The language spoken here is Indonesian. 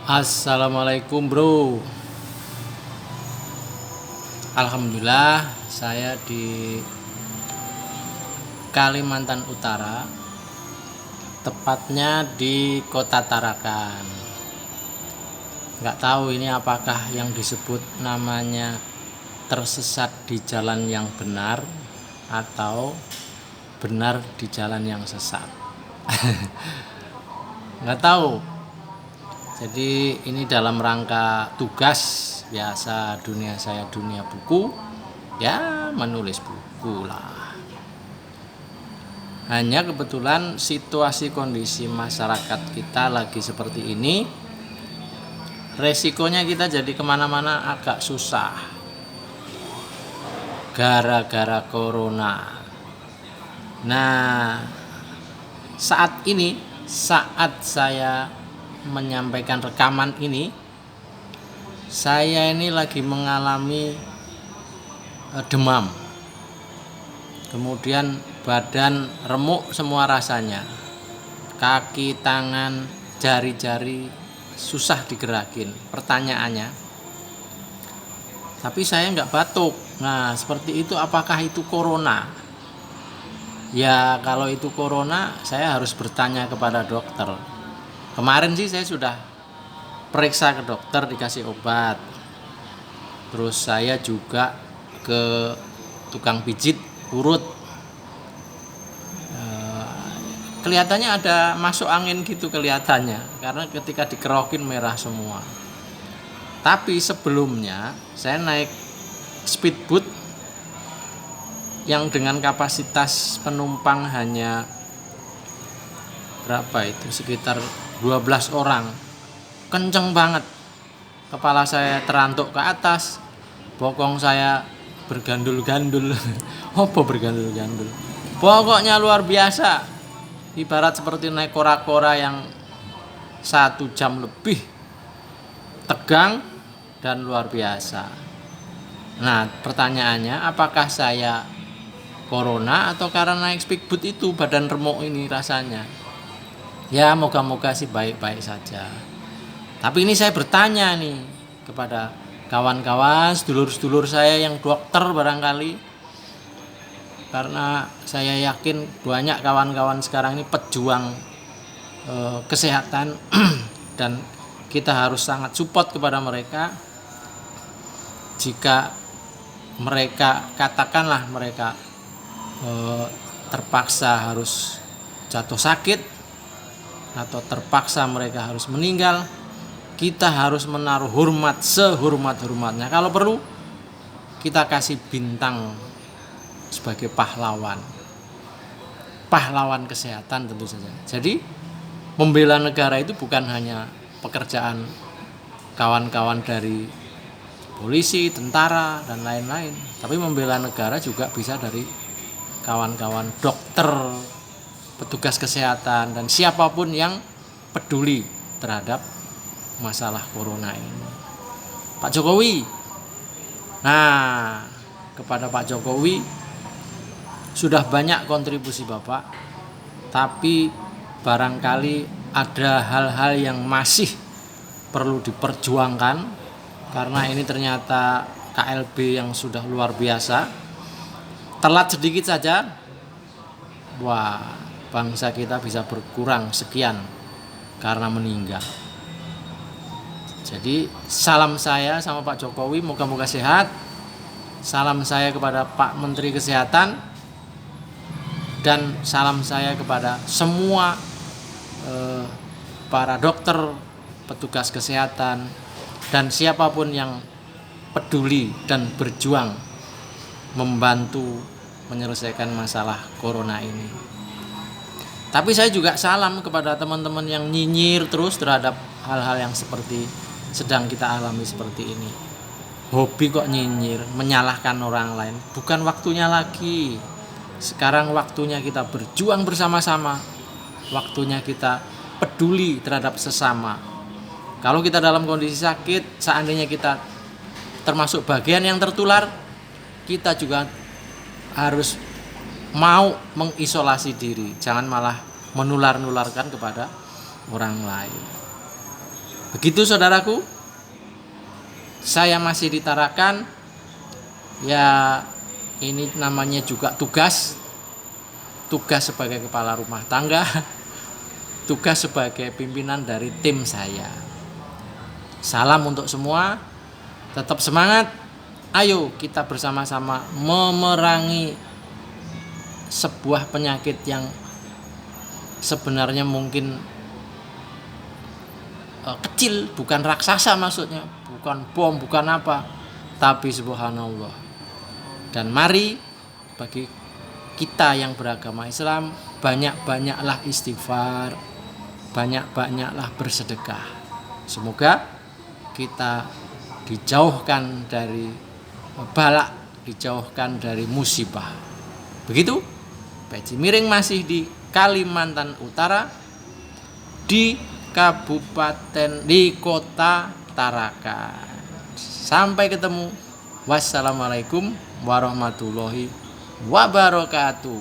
Assalamualaikum bro. Alhamdulillah saya di Kalimantan Utara, tepatnya di Kota Tarakan. Nggak tahu ini apakah yang disebut namanya tersesat di jalan yang benar atau benar di jalan yang sesat. Nggak tahu. Jadi ini dalam rangka tugas biasa, dunia saya dunia buku, ya menulis buku lah. Hanya kebetulan situasi kondisi masyarakat kita lagi seperti ini, resikonya kita jadi kemana-mana agak susah gara-gara corona. Nah, saat saya menyampaikan rekaman ini, saya ini lagi mengalami demam, kemudian badan remuk semua rasanya, kaki, tangan, jari-jari susah digerakin. Pertanyaannya, tapi saya nggak batuk. Nah seperti itu, apakah itu corona? Ya kalau itu corona saya harus bertanya kepada dokter. Kemarin sih saya sudah periksa ke dokter, dikasih obat. Terus saya juga ke tukang pijit urut. Kelihatannya ada masuk angin gitu kelihatannya, karena ketika dikerokin merah semua. Tapi sebelumnya saya naik speedboat yang dengan kapasitas penumpang hanya berapa itu, sekitar 12 orang. Kenceng banget, kepala saya terantuk ke atas, bokong saya bergandul-gandul. Apa bergandul-gandul? Pokoknya luar biasa, ibarat seperti naik kora-kora yang 1 jam lebih, tegang dan luar biasa. Nah pertanyaannya, apakah saya corona atau karena naik speedboat itu badan remuk ini rasanya? Ya moga-moga sih baik-baik saja. Tapi ini saya bertanya nih kepada kawan-kawan, sedulur-sedulur saya yang dokter barangkali, karena saya yakin banyak kawan-kawan sekarang ini pejuang kesehatan dan kita harus sangat support kepada mereka. Jika mereka, katakanlah mereka terpaksa harus jatuh sakit atau terpaksa mereka harus meninggal, kita harus menaruh hormat sehormat-hormatnya. Kalau perlu kita kasih bintang sebagai pahlawan kesehatan tentu saja. Jadi membela negara itu bukan hanya pekerjaan kawan-kawan dari polisi, tentara dan lain-lain, tapi membela negara juga bisa dari kawan-kawan dokter, petugas kesehatan, dan siapapun yang peduli terhadap masalah corona ini. Pak Jokowi, nah kepada Pak Jokowi, sudah banyak kontribusi Bapak, tapi barangkali ada hal-hal yang masih perlu diperjuangkan, karena ini ternyata KLB yang sudah luar biasa. Telat sedikit saja, wah, bangsa kita bisa berkurang sekian karena meninggal. Jadi salam saya sama Pak Jokowi, moga-moga sehat. Salam saya kepada Pak Menteri Kesehatan, dan salam saya kepada semua para dokter, petugas kesehatan, dan siapapun yang peduli dan berjuang membantu menyelesaikan masalah corona ini. Tapi saya juga salam kepada teman-teman yang nyinyir terus terhadap hal-hal yang seperti sedang kita alami seperti ini. Hobi kok nyinyir, menyalahkan orang lain. Bukan waktunya lagi. Sekarang waktunya kita berjuang bersama-sama. Waktunya kita peduli terhadap sesama. Kalau kita dalam kondisi sakit, seandainya kita termasuk bagian yang tertular, kita juga harus mau mengisolasi diri, jangan malah menular-nularkan kepada orang lain. Begitu saudaraku, saya masih di Tarakan. Ya, ini namanya juga tugas sebagai kepala rumah tangga, tugas sebagai pimpinan dari tim saya. Salam untuk semua, tetap semangat. Ayo kita bersama-sama memerangi sebuah penyakit yang sebenarnya mungkin kecil, bukan raksasa maksudnya, bukan bom, bukan apa, tapi subhanallah. Dan mari bagi kita yang beragama Islam, banyak-banyaklah istighfar, banyak-banyaklah bersedekah. Semoga kita dijauhkan dari balak, dijauhkan dari musibah. Begitu, Peci Miring masih di Kalimantan Utara, di kabupaten, di kota Tarakan. Sampai ketemu. Wassalamualaikum warahmatullahi wabarakatuh.